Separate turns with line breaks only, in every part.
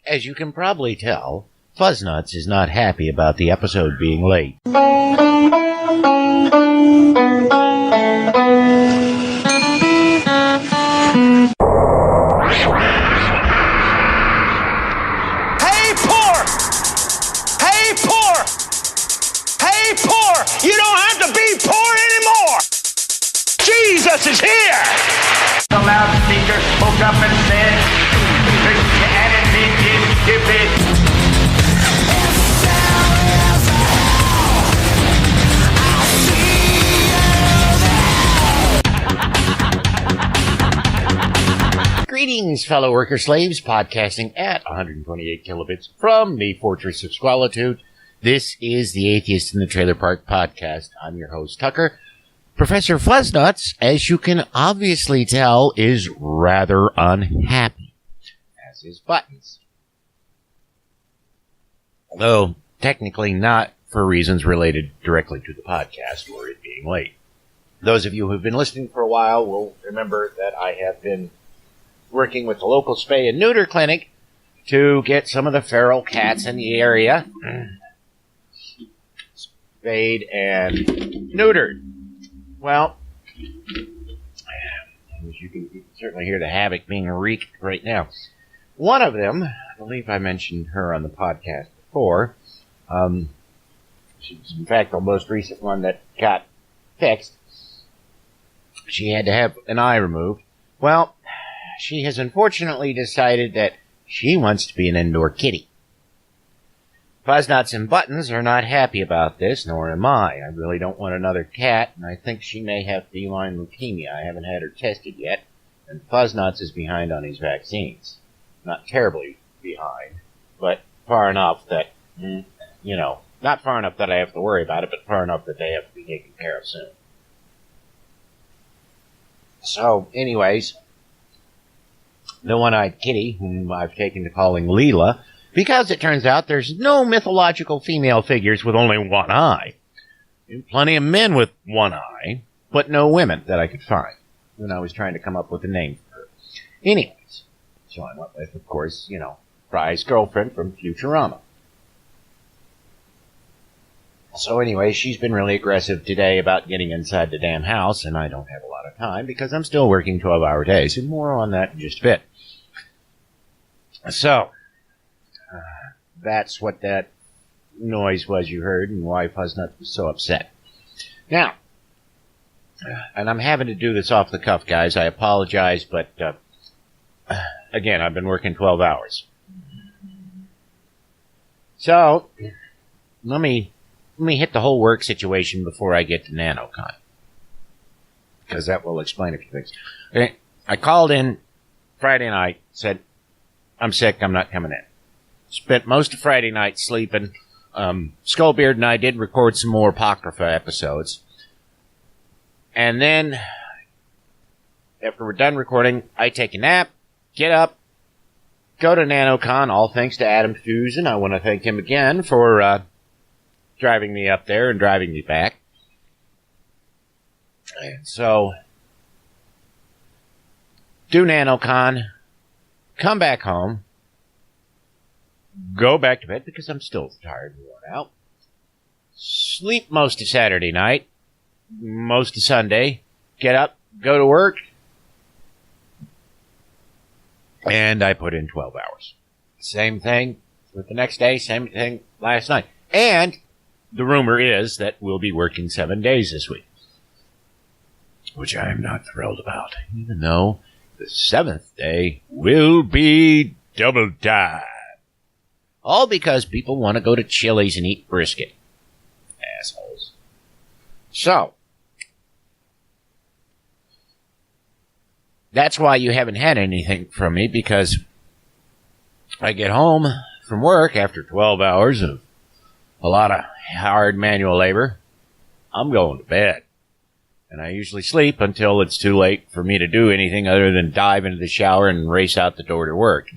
As you can probably tell, Fuzznuts is not happy about the episode being late.
You don't have to be poor anymore. Jesus is here.
The loudspeaker spoke up and said, Christianity is stupid.
Greetings, fellow worker slaves, podcasting at 128 kilobits from the Fortress of Squalitude. This is the Atheist in the Trailer Park Podcast. I'm your host, Tucker. Professor Fuzznuts, as you can obviously tell, is rather unhappy, as is Buttons. Though, technically not for reasons related directly to the podcast or it being late. Those of you who have been listening for a while will remember that I have been working with the local spay and neuter clinic to get some of the feral cats in the area spayed and neutered. Well, as you can certainly hear the havoc being wreaked right now. One of them, I believe I mentioned her on the podcast before. She's in fact the most recent one that got fixed. She had to have an eye removed. Well, she has unfortunately decided that she wants to be an indoor kitty. Fuzznuts and Buttons are not happy about this, nor am I. I really don't want another cat, and I think she may have feline leukemia. I haven't had her tested yet, and Fuzznuts is behind on his vaccines. Not terribly behind, but far enough that, not far enough that I have to worry about it, but far enough that they have to be taken care of soon. So, anyways, the one-eyed kitty, whom I've taken to calling Leela, because it turns out there's no mythological female figures with only one eye. Plenty of men with one eye, but no women that I could find when I was trying to come up with a name for her. Anyways, so I went with, of course, Fry's girlfriend from Futurama. So anyway, she's been really aggressive today about getting inside the damn house, and I don't have a lot of time because I'm still working 12-hour days, and more on that in just a bit. So, that's what that noise was you heard and why Fuzznuts was so upset. Now, and I'm having to do this off the cuff, guys. I apologize, but again, I've been working 12 hours. So, let me hit the whole work situation before I get to NaNoCon, because that will explain a few things. Okay, I called in Friday night, said, I'm sick, I'm not coming in. Spent most of Friday night sleeping. Skullbeard and I did record some more Apocrypha episodes. And then, after we're done recording, I take a nap, get up, go to NaNoCon, all thanks to Adam Fusion. I want to thank him again for driving me up there and driving me back. And so, do NaNoCon, come back home, go back to bed because I'm still tired and worn out. Sleep most of Saturday night, most of Sunday, get up, go to work, and I put in 12 hours. Same thing with the next day, same thing last night. And the rumor is that we'll be working 7 days this week, which I am not thrilled about, even though the 7th day will be double time. All because people want to go to Chili's and eat brisket. Assholes. So, that's why you haven't had anything from me, because I get home from work after 12 hours of a lot of hard manual labor. I'm going to bed. And I usually sleep until it's too late for me to do anything other than dive into the shower and race out the door to work.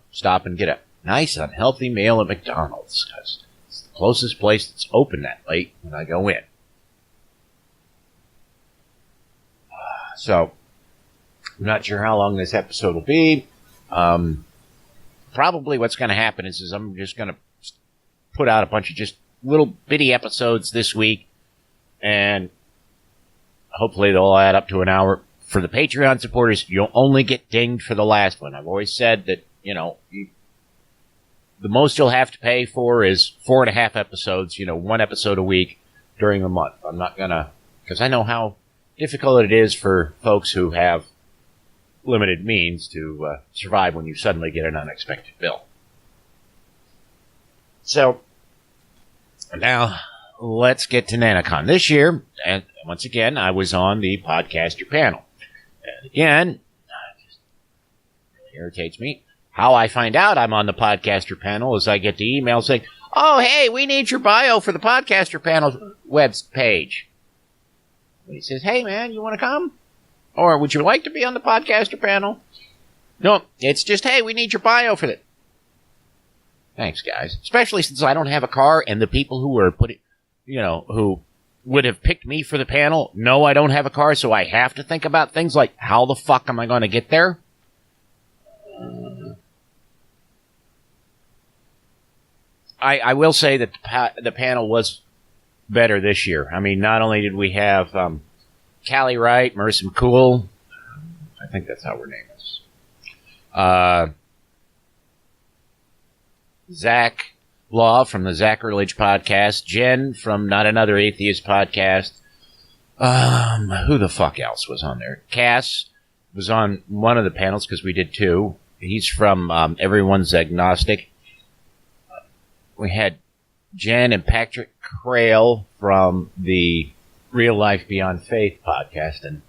Stop and get a nice unhealthy meal at McDonald's, because it's the closest place that's open that late when I go in. So, I'm not sure how long this episode will be. probably what's going to happen is I'm just going to put out a bunch of just little bitty episodes this week, and hopefully they'll add up to an hour. For the Patreon supporters, you'll only get dinged for the last one. I've always said that, the most you'll have to pay for is 4.5 episodes, 1 episode a week during the month. I'm not going to, because I know how difficult it is for folks who have limited means to survive when you suddenly get an unexpected bill. So, now, let's get to NaNoCon. This year, and once again, I was on the podcaster panel. And again, it just really irritates me. How I find out I'm on the podcaster panel is I get the email saying, "Oh, hey, we need your bio for the podcaster panel web page." And he says, "Hey, man, you want to come? Or would you like to be on the podcaster panel?" No, it's just, "Hey, we need your bio for that." Thanks, guys. Especially since I don't have a car, and the people who are who would have picked me for the panel know I don't have a car, so I have to think about things like, how the fuck am I going to get there? I will say that the panel was better this year. I mean, not only did we have Callie Wright, Marissa McCool, I think that's how her name is, Zach Law from the Sacrilege podcast, Jen from Not Another Atheist podcast, who the fuck else was on there? Cass was on one of the panels because we did 2. He's from Everyone's Agnostic. We had Jen and Patrick Crail from the Real Life Beyond Faith podcast, and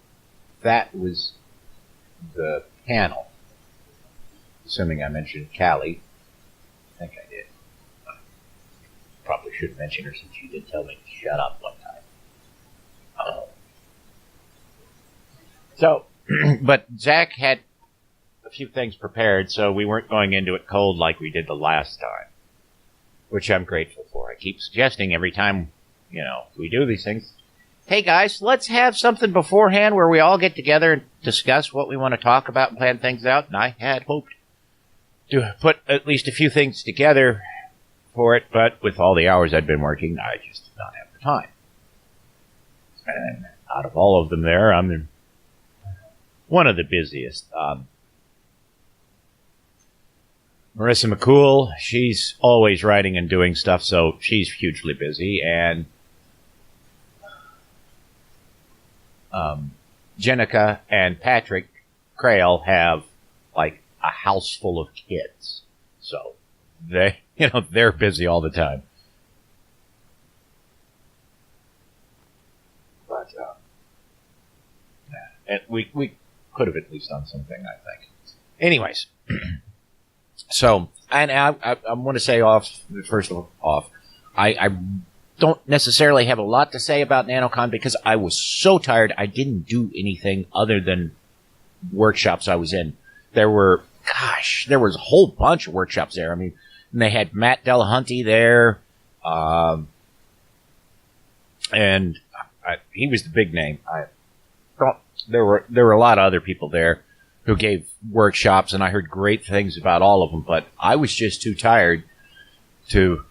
that was the panel. Assuming I mentioned Callie. I think I did. Probably shouldn't mention her since you did tell me to shut up one time. So, but Zach had a few things prepared, so we weren't going into it cold like we did the last time, which I'm grateful for. I keep suggesting every time, we do these things, "Hey guys, let's have something beforehand where we all get together and discuss what we want to talk about and plan things out." And I had hoped to put at least a few things together for it, but with all the hours I'd been working, I just did not have the time. And out of all of them there, I'm one of the busiest. Marissa McCool, she's always writing and doing stuff, so she's hugely busy. And Jenica and Patrick Crail have, like, a house full of kids. So they're busy all the time. But and we could have at least done something, I think. Anyways, so, and I want to say first off, I don't necessarily have a lot to say about NaNoCon because I was so tired I didn't do anything other than workshops I was in. There was a whole bunch of workshops there. I mean, and they had Matt Delahunty there, and he was the big name. There were a lot of other people there who gave workshops, and I heard great things about all of them, but I was just too tired to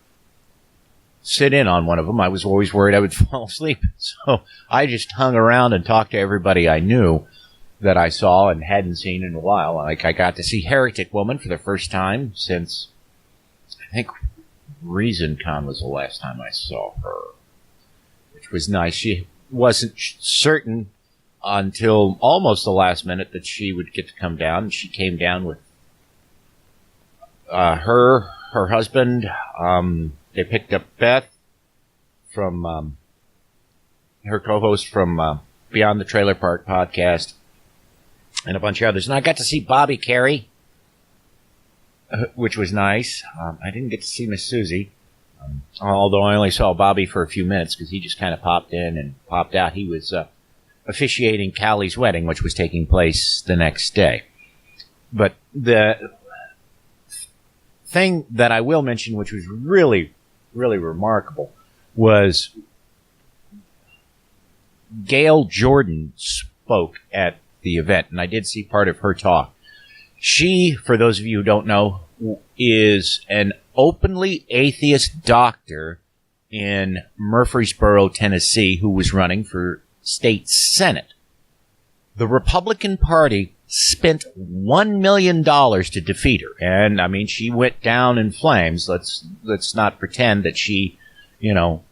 sit in on one of them. I was always worried I would fall asleep, so I just hung around and talked to everybody I knew that I saw and hadn't seen in a while. Like, I got to see Heretic Woman for the first time since, I think, ReasonCon was the last time I saw her, which was nice. She wasn't certain until almost the last minute that she would get to come down, and she came down with her husband. They picked up Beth from her co-host from Beyond the Trailer Park podcast, and a bunch of others. And I got to see Bobby Carey, which was nice. I didn't get to see Miss Susie, although I only saw Bobby for a few minutes because he just kind of popped in and popped out. He was officiating Callie's wedding, which was taking place the next day. But the thing that I will mention, which was really, really remarkable, was Gail Jordan spoke at the event, and I did see part of her talk. She, for those of you who don't know, is an openly atheist doctor in Murfreesboro, Tennessee, who was running for state senate. The Republican Party spent $1 million to defeat her. And, I mean, she went down in flames. Let's not pretend that she, had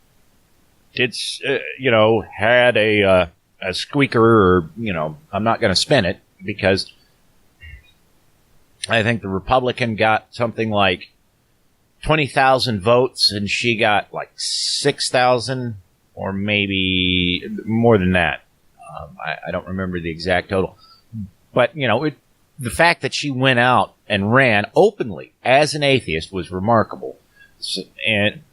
a squeaker or, I'm not going to spin it, because I think the Republican got something like 20,000 votes and she got like 6,000 or maybe more than that. I don't remember the exact total. But, the fact that she went out and ran openly as an atheist was remarkable. So, and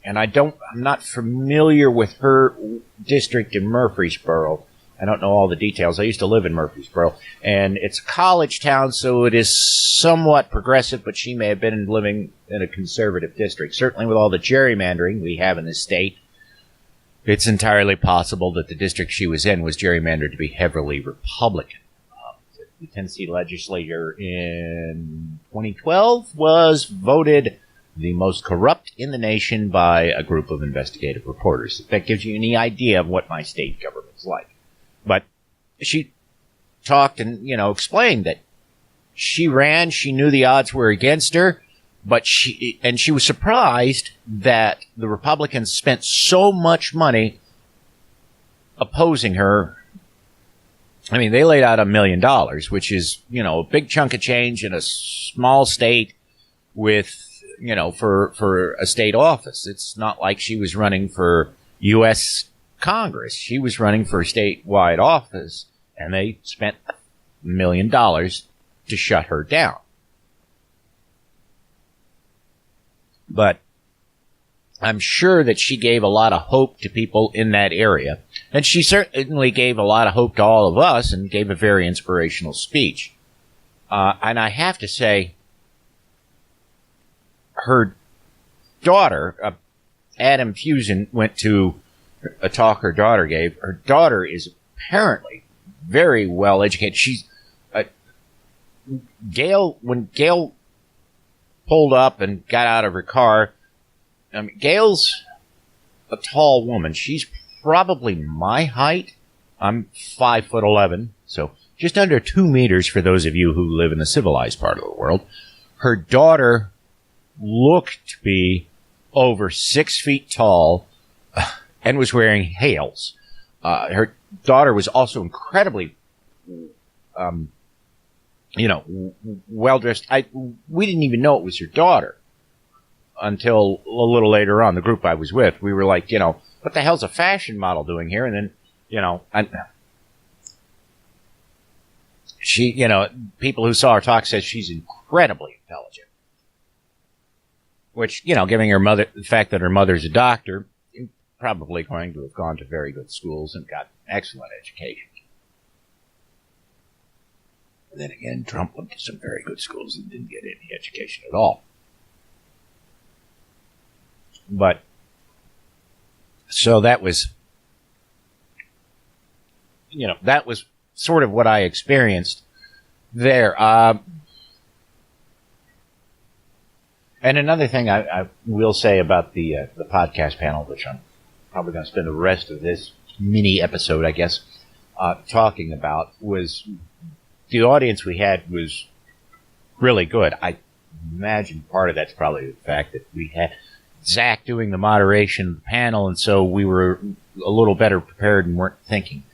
I'm not familiar with her district in Murfreesboro. I don't know all the details. I used to live in Murfreesboro, and it's a college town, so it is somewhat progressive, but she may have been living in a conservative district. Certainly with all the gerrymandering we have in this state, it's entirely possible that the district she was in was gerrymandered to be heavily Republican. The Tennessee legislature in 2012 was voted the most corrupt in the nation by a group of investigative reporters. If that gives you any idea of what my state government's like. But she talked and, explained that she ran, she knew the odds were against her, but she was surprised that the Republicans spent so much money opposing her. I mean, they laid out $1 million, which is, a big chunk of change in a small state with, for a state office. It's not like she was running for U.S. Congress. She was running for a statewide office, and they spent $1 million to shut her down. But I'm sure that she gave a lot of hope to people in that area. And she certainly gave a lot of hope to all of us and gave a very inspirational speech. And I have to say, her daughter, Adam Fusen, went to a talk her daughter gave. Her daughter is apparently very well educated. She's when Gail pulled up and got out of her car, Gail's a tall woman. She's probably my height. I'm 5'11", so just under 2 meters for those of you who live in the civilized part of the world. Her daughter looked to be over 6 feet tall and was wearing heels. Her daughter was also incredibly, well dressed. We didn't even know it was her daughter until a little later on. The group I was with, we were like, what the hell's a fashion model doing here? And then, she, people who saw her talk said she's incredibly intelligent. Which, giving her mother, the fact that her mother's a doctor, probably going to have gone to very good schools and got excellent education. And then again, Trump went to some very good schools and didn't get any education at all. But, so that was, that was sort of what I experienced there. And another thing I will say about the podcast panel, which I'm probably going to spend the rest of this mini episode, I guess, talking about, was the audience we had was really good. I imagine part of that's probably the fact that we had Zach doing the moderation of the panel, and so we were a little better prepared and weren't thinking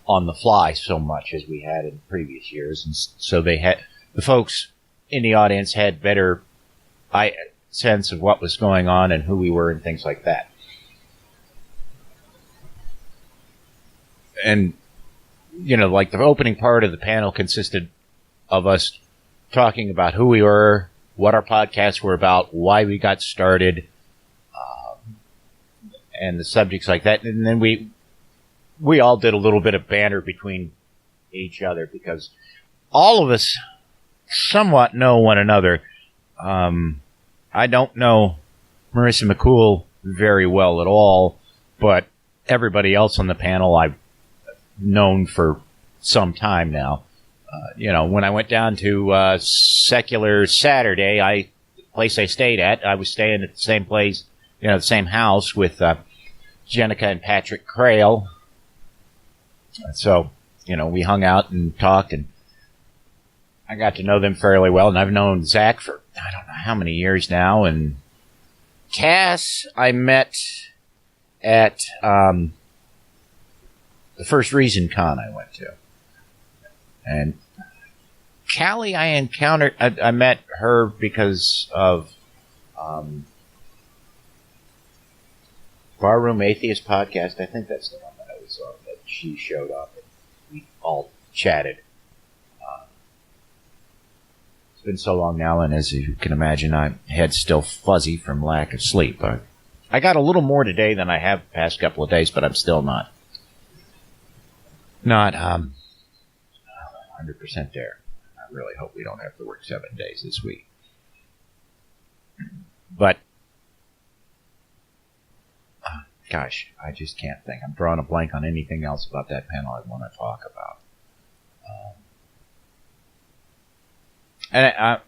on the fly so much as we had in previous years. And so the folks in the audience had better sense of what was going on and who we were and things like that. And, like the opening part of the panel consisted of us talking about who we were, what our podcasts were about, why we got started, and the subjects like that. And then we all did a little bit of banter between each other because all of us somewhat know one another. I don't know Marissa McCool very well at all, but everybody else on the panel I've known for some time now. When I went down to Secular Saturday, the place I stayed at, I was staying at the same place, the same house with Jenica and Patrick Crail. So, we hung out and talked, and I got to know them fairly well, and I've known Zach for I don't know how many years now, and Cass I met at the first Reason Con I went to. And Callie I encountered, I met her because of Barroom Atheist Podcast. I think that's the one that I was on, that she showed up and we all chatted. It's been so long now, and as you can imagine, my head's still fuzzy from lack of sleep. I got a little more today than I have the past couple of days, but I'm still not 100% there. I really hope we don't have to work 7 days this week. But, gosh, I just can't think. I'm drawing a blank on anything else about that panel I want to talk about. And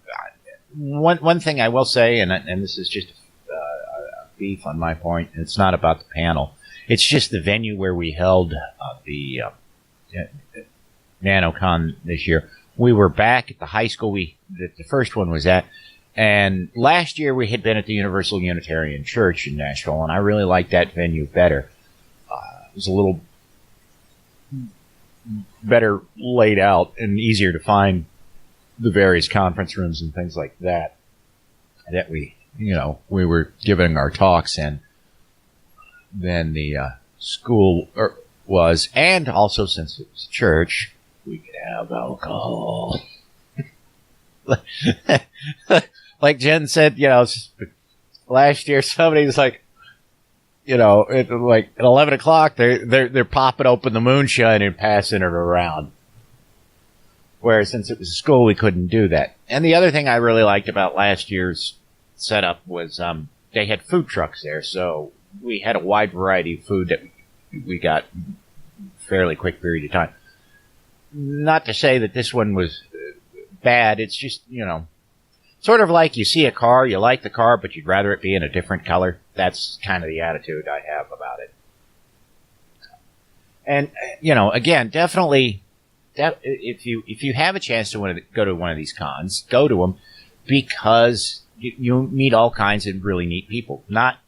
one thing I will say, and this is just a beef on my point, it's not about the panel. It's just the venue where we held the NaNoCon this year. We were back at the high school the first one was at, and last year we had been at the Universal Unitarian Church in Nashville, and I really liked that venue better. It was a little better laid out and easier to find the various conference rooms and things like that we were giving our talks in than the school was, and also since it was church, we could have alcohol. Like Jen said, last year somebody was like, at 11 o'clock, they're popping open the moonshine and passing it around. Whereas since it was a school, we couldn't do that. And the other thing I really liked about last year's setup was they had food trucks there, so we had a wide variety of food that we got fairly quick period of time. Not to say that this one was bad. It's just, sort of like you see a car, you like the car, but you'd rather it be in a different color. That's kind of the attitude I have about it. And, again, definitely, if you have a chance to go to one of these cons, go to them, because you meet all kinds of really neat people. Not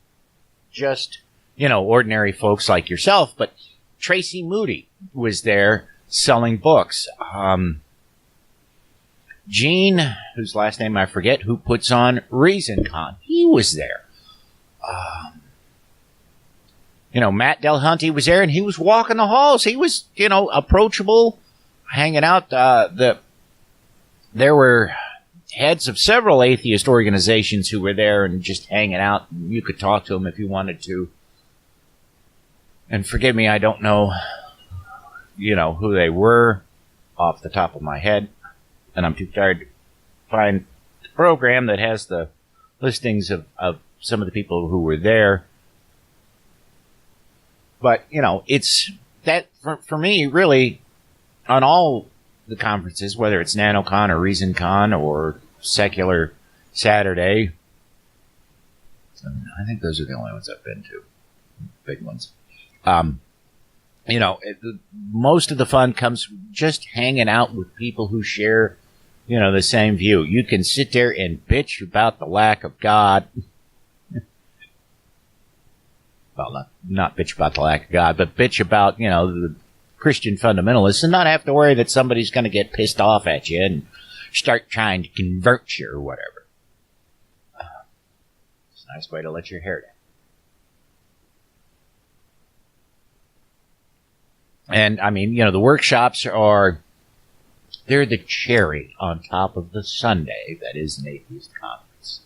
just, ordinary folks like yourself, but Tracy Moody was there selling books. Gene, whose last name I forget, who puts on Reason Con, he was there. Matt Delhunty was there, and he was walking the halls. He was, approachable, hanging out. There were heads of several atheist organizations who were there and just hanging out. You could talk to them if you wanted to. And forgive me, I don't know, who they were off the top of my head. And I'm too tired to find the program that has the listings of some of the people who were there. But, it's that, for me, really, on all the conferences, whether it's NaNoCon or ReasonCon or Secular Saturday, I think those are the only ones I've been to, big ones. Most of the fun comes just hanging out with people who share, the same view. You can sit there and bitch about the lack of God. Well, not bitch about the lack of God, but bitch about, the Christian fundamentalists, and not have to worry that somebody's going to get pissed off at you and start trying to convert you or whatever. It's a nice way to let your hair down. And, the workshops they're the cherry on top of the sundae that is an atheist conference.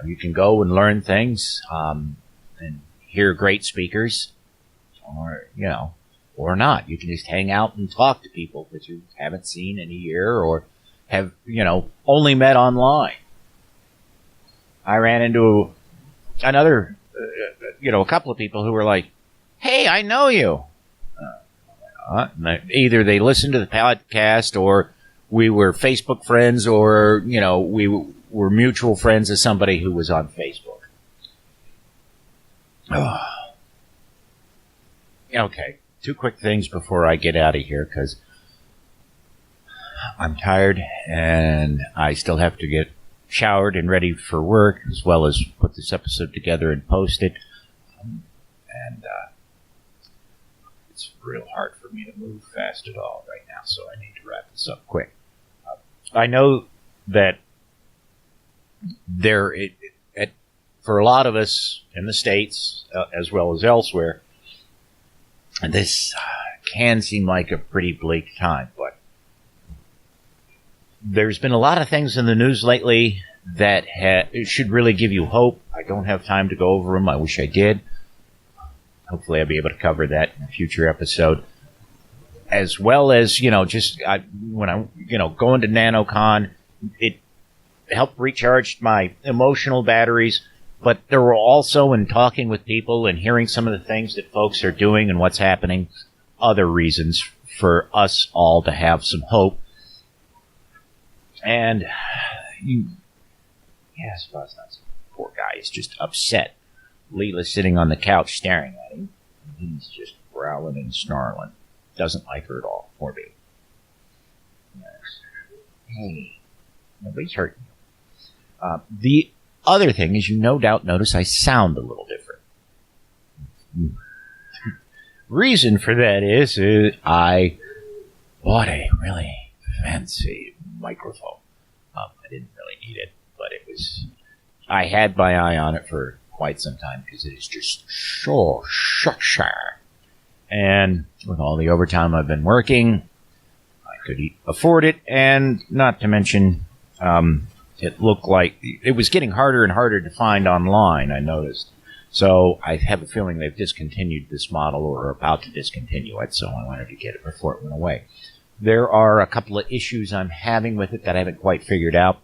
You can go and learn things, and hear great speakers, or not. You can just hang out and talk to people that you haven't seen in a year or have, only met online. I ran into a couple of people who were like, "Hey, I know you." Either they listened to the podcast, or we were Facebook friends, or, we were mutual friends of somebody who was on Facebook. Okay, 2 quick things before I get out of here, because I'm tired and I still have to get showered and ready for work, as well as put this episode together and post it. And it's real hard for me to move fast at all right now, so I need to wrap this up quick. I know that for a lot of us in the States, as well as elsewhere, this can seem like a pretty bleak time, but there's been a lot of things in the news lately that should really give you hope. I don't have time to go over them. I wish I did. Hopefully I'll be able to cover that in a future episode. As well as, when I'm, going to NaNoCon, it helped recharge my emotional batteries. But there were also, in talking with people and hearing some of the things that folks are doing and what's happening, other reasons for us all to have some hope. And poor guy is just upset. Leela's sitting on the couch staring at him. And he's just growling and snarling. Doesn't like her at all. Poor baby. Yes. Hey, nobody's hurting you. The other thing is, you no doubt notice I sound a little different. Reason for that is I bought a really fancy microphone. I didn't really need it, but I had my eye on it for quite some time because it is just so sharp. And with all the overtime I've been working, I could afford it, and not to mention, it looked like it was getting harder and harder to find online, I noticed. So I have a feeling they've discontinued this model, or are about to discontinue it, so I wanted to get it before it went away. There are a couple of issues I'm having with it that I haven't quite figured out.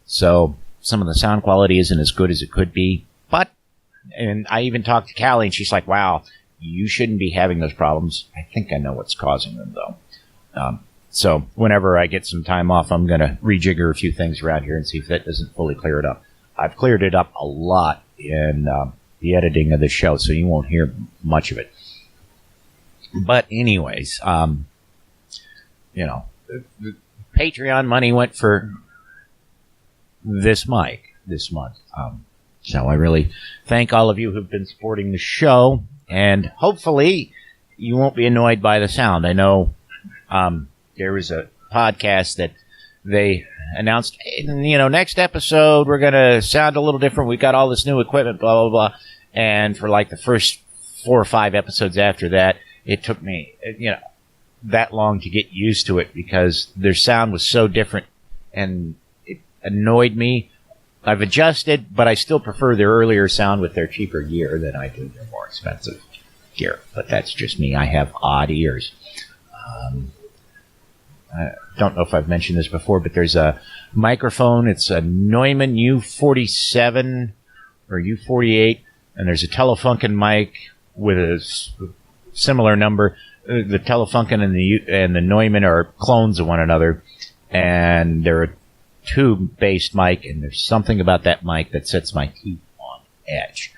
So some of the sound quality isn't as good as it could be. And I even talked to Callie, and she's like, wow, you shouldn't be having those problems. I think I know what's causing them, though. So whenever I get some time off, I'm going to rejigger a few things around here and see if that doesn't fully clear it up. I've cleared it up a lot in the editing of the show, so you won't hear much of it. But anyways, the Patreon money went for this mic this month. So I really thank all of you who've been supporting the show, and hopefully you won't be annoyed by the sound. I know there was a podcast that they announced, next episode we're going to sound a little different. We got all this new equipment, blah, blah, blah. And for like the first 4 or 5 episodes after that, it took me, that long to get used to it because their sound was so different and it annoyed me. I've adjusted, but I still prefer their earlier sound with their cheaper gear than I do their more expensive gear. But that's just me. I have odd ears. I don't know if I've mentioned this before, but there's a microphone. It's a Neumann U47 or U48, and there's a Telefunken mic with a similar number. The Telefunken and the Neumann are clones of one another, and they're a tube-based mic, and there's something about that mic that sets my teeth on edge.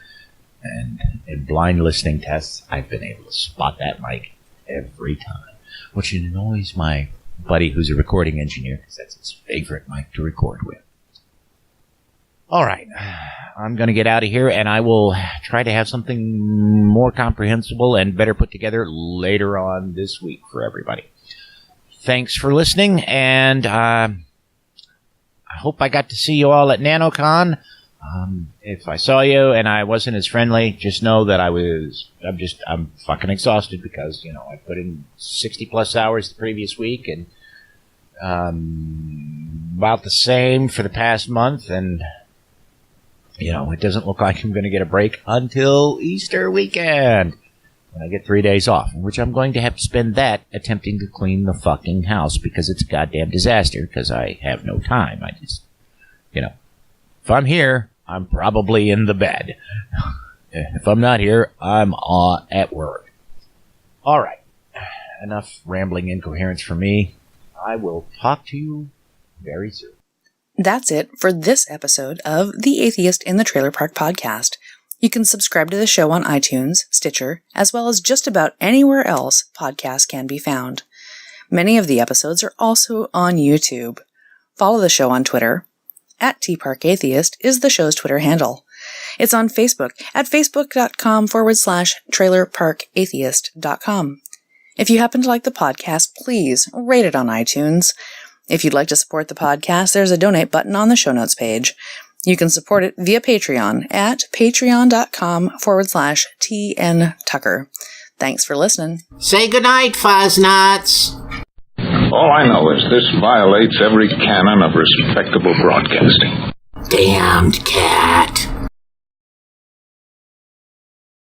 And in blind listening tests, I've been able to spot that mic every time, which annoys my buddy who's a recording engineer because that's his favorite mic to record with. All right, I'm going to get out of here, and I will try to have something more comprehensible and better put together later on this week for everybody. Thanks for listening, and I hope I got to see you all at NaNoCon. If I saw you and I wasn't as friendly, just know that I'm fucking exhausted because, I put in 60 plus hours the previous week and about the same for the past month, and it doesn't look like I'm going to get a break until Easter weekend when I get 3 days off, which I'm going to have to spend that attempting to clean the fucking house because it's a goddamn disaster because I have no time. I just, if I'm here, I'm probably in the bed. If I'm not here, I'm at work. All right. enough rambling incoherence for me. I will talk to you very soon.
That's it for this episode of The Atheist in the Trailer Park Podcast. You can subscribe to the show on iTunes, Stitcher, as well as just about anywhere else podcasts can be found. Many of the episodes are also on YouTube. Follow the show on Twitter. @TParkAtheist is the show's Twitter handle. It's on Facebook at facebook.com/trailerparkatheist.com. If you happen to like the podcast, please rate it on iTunes. If you'd like to support the podcast, there's a donate button on the show notes page. You can support it via Patreon at patreon.com/TNTucker. Thanks for listening.
Say goodnight, Fuzz-Nuts.
All I know is this violates every canon of respectable broadcasting.
Damned cat.